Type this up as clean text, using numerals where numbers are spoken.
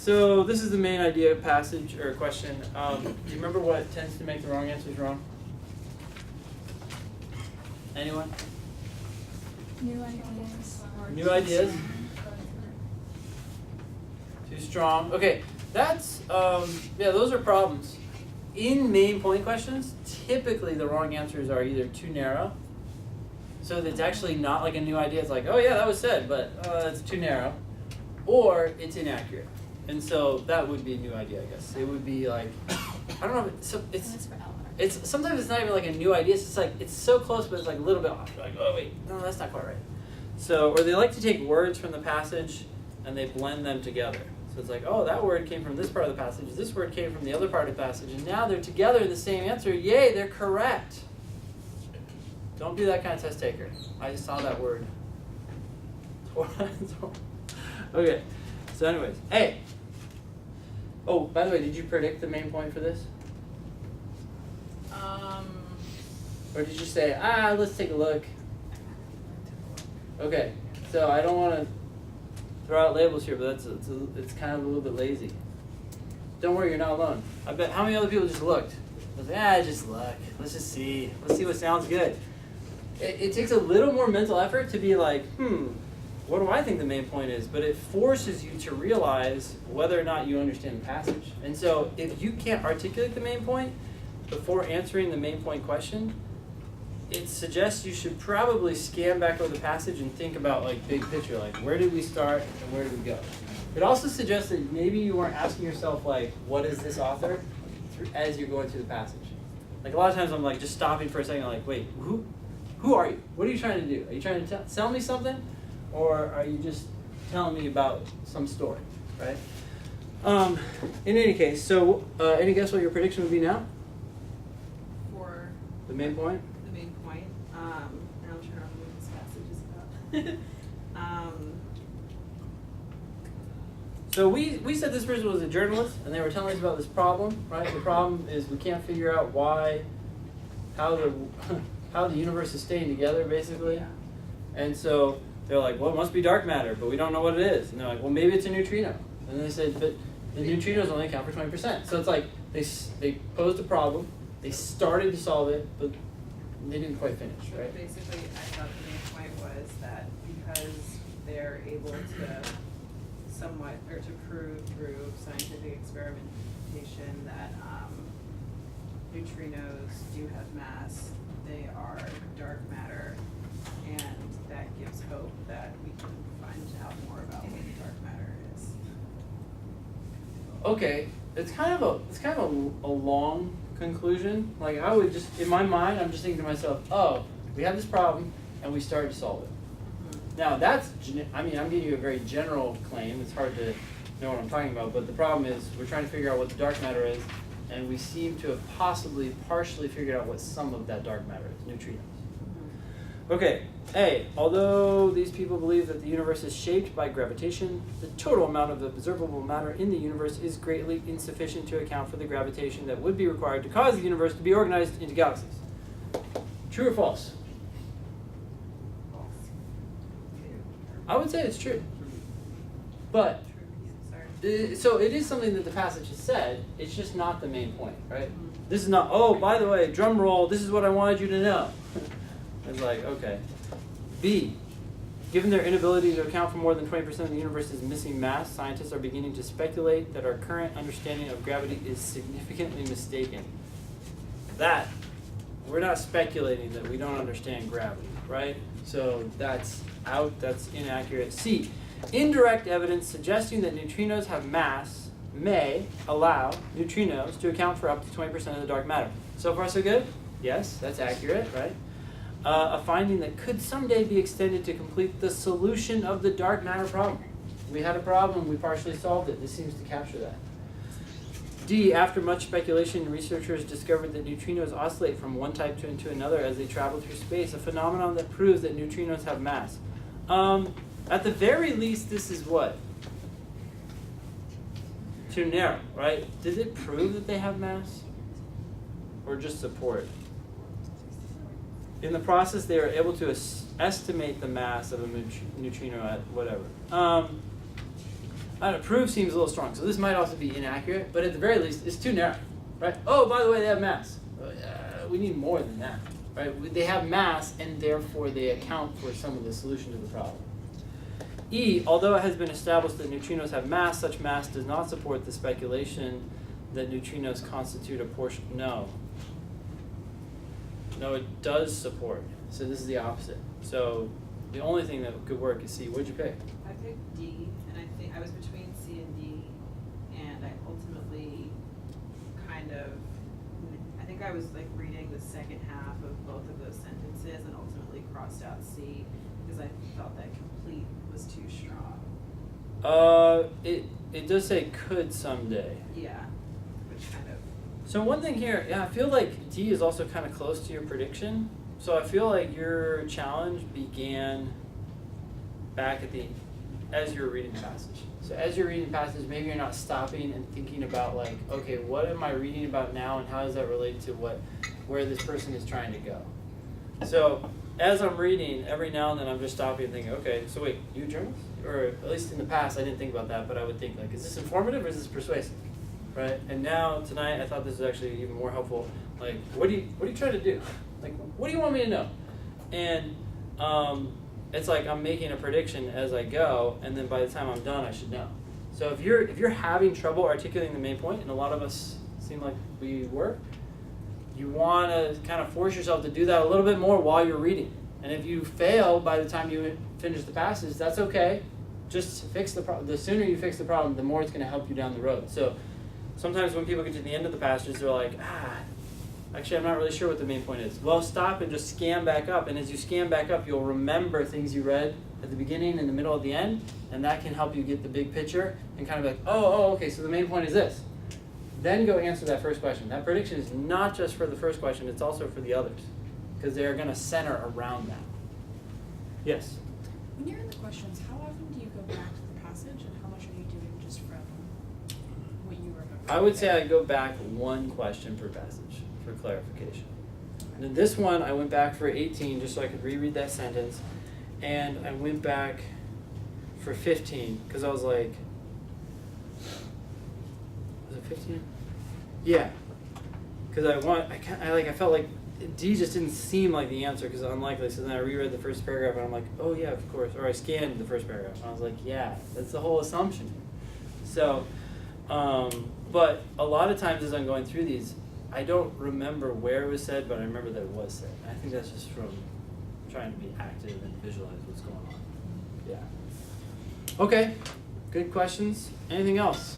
So this is the main idea of passage or question. Do you remember what tends to make the wrong answers wrong? Anyone? New ideas. New ideas? Too strong. Okay, that's, yeah, those are problems. In main point questions, typically the wrong answers are either too narrow, so that it's actually not like a new idea. It's like, oh yeah, that was said, but it's too narrow, or it's inaccurate. And so that would be a new idea, I guess. It would be like, I don't know, it's sometimes it's not even like a new idea. It's just like, it's so close, but it's like a little bit off. You're like, oh wait, no, that's not quite right. So, or they like to take words from the passage and they blend them together. So it's like, oh, that word came from this part of the passage, this word came from the other part of the passage, and now they're together in the same answer. Yay, they're correct. Don't be that kind of test taker. I just saw that word. Okay, so anyways, hey. Oh, by the way, did you predict the main point for this? Or did you say, let's take a look? Okay, so I don't want to throw out labels here, but it's kind of a little bit lazy. Don't worry, you're not alone. I bet, how many other people just looked? I was like, just look. Let's just see. Let's see what sounds good. It takes a little more mental effort to be like, what do I think the main point is? But it forces you to realize whether or not you understand the passage. And so if you can't articulate the main point before answering the main point question, it suggests you should probably scan back over the passage and think about like big picture, like where did we start and where did we go? It also suggests that maybe you weren't asking yourself like, what is this author, as you're going through the passage. Like a lot of times I'm like just stopping for a second, like, wait, who are you? What are you trying to do? Are you trying to sell me something? Or are you just telling me about some story, right? In any case, so any guess what your prediction would be now? For the main point? The main point. And I'm trying to remember what this passage is about. So we said this person was a journalist, and they were telling us about this problem, right? The problem is we can't figure out how the universe is staying together, basically. Yeah. And so they're like, well, it must be dark matter, but we don't know what it is. And they're like, well, maybe it's a neutrino. And they said, but the neutrinos only account for 20%. So it's like they posed a problem, they started to solve it, but they didn't quite finish, right? Basically, I thought the main point was that because they're able to somewhat, or to prove through scientific experimentation that neutrinos do have mass, they are dark matter, and that gives hope that we can find out more about what dark matter is. Okay, it's kind of a long conclusion. Like I would just, in my mind, I'm just thinking to myself, oh, we have this problem and we started to solve it. Now that's, I'm giving you a very general claim. It's hard to know what I'm talking about, but the problem is we're trying to figure out what the dark matter is, and we seem to have possibly partially figured out what some of that dark matter is, neutrinos. Okay, A, although these people believe that the universe is shaped by gravitation, the total amount of observable matter in the universe is greatly insufficient to account for the gravitation that would be required to cause the universe to be organized into galaxies. True or false? I would say it's true. But, so it is something that the passage has said, it's just not the main point, right? This is not, oh, by the way, drum roll, this is what I wanted you to know. It's like, okay. B, given their inability to account for more than 20% of the universe's missing mass, scientists are beginning to speculate that our current understanding of gravity is significantly mistaken. That, we're not speculating that we don't understand gravity, right? So that's out, that's inaccurate. C, indirect evidence suggesting that neutrinos have mass may allow neutrinos to account for up to 20% of the dark matter. So far so good? Yes, that's accurate, right? A finding that could someday be extended to complete the solution of the dark matter problem. We had a problem, we partially solved it. This seems to capture that. D, after much speculation, researchers discovered that neutrinos oscillate from one type into another as they travel through space, a phenomenon that proves that neutrinos have mass. At the very least, this is what? Too narrow, right? Does it prove that they have mass? Or just support? In the process, they are able to estimate the mass of a neutrino at whatever. I don't know, prove seems a little strong. So this might also be inaccurate, but at the very least, it's too narrow, right? Oh, by the way, they have mass. We need more than that, right? They have mass, and therefore they account for some of the solution to the problem. E, although it has been established that neutrinos have mass, such mass does not support the speculation that neutrinos constitute a portion. No, it does support. So this is the opposite. So the only thing that could work is C. What'd you pick? I picked D, and I think I was between C and D, and I ultimately I think I was like reading the second half of both of those sentences and ultimately crossed out C because I felt that complete was too strong. It does say could someday. Yeah, which kind of. So one thing here, yeah, I feel like D is also kind of close to your prediction. So I feel like your challenge began back as you were reading the passage. So as you're reading the passage, maybe you're not stopping and thinking about like, okay, what am I reading about now and how does that relate to where this person is trying to go? So as I'm reading, every now and then I'm just stopping and thinking, okay, so wait, you a journalist? Or at least in the past I didn't think about that, but I would think like, is this informative or is this persuasive? Right? And now tonight I thought this was actually even more helpful. Like, what are you trying to do? Like, what do you want me to know? And it's like I'm making a prediction as I go, and then by the time I'm done, I should know. So if you're having trouble articulating the main point, and a lot of us seem like we were, you want to kind of force yourself to do that a little bit more while you're reading. And if you fail by the time you finish the passage, that's okay. Just fix the problem. The sooner you fix the problem, the more it's going to help you down the road. So sometimes when people get to the end of the passage, they're like, actually, I'm not really sure what the main point is. Well, stop and just scan back up. And as you scan back up, you'll remember things you read at the beginning, in the middle, at the end. And that can help you get the big picture and kind of be like, okay, so the main point is this. Then go answer that first question. That prediction is not just for the first question, it's also for the others. Because they are going to center around that. Yes? When you're in the questions, how often do you go back to the passage and how much are you doing just from what you remember? I would say I go back one question per passage for clarification. And then this one, I went back for 18 just so I could reread that sentence. And I went back for 15 because I was like, was it 15? Yeah. Because I felt like D just didn't seem like the answer because it's unlikely. So then I reread the first paragraph and I'm like, oh yeah, of course. Or I scanned the first paragraph and I was like, yeah, that's the whole assumption. So, but a lot of times as I'm going through these, I don't remember where it was said, but I remember that it was said. And I think that's just from trying to be active and visualize what's going on. Yeah. Okay, good questions. Anything else?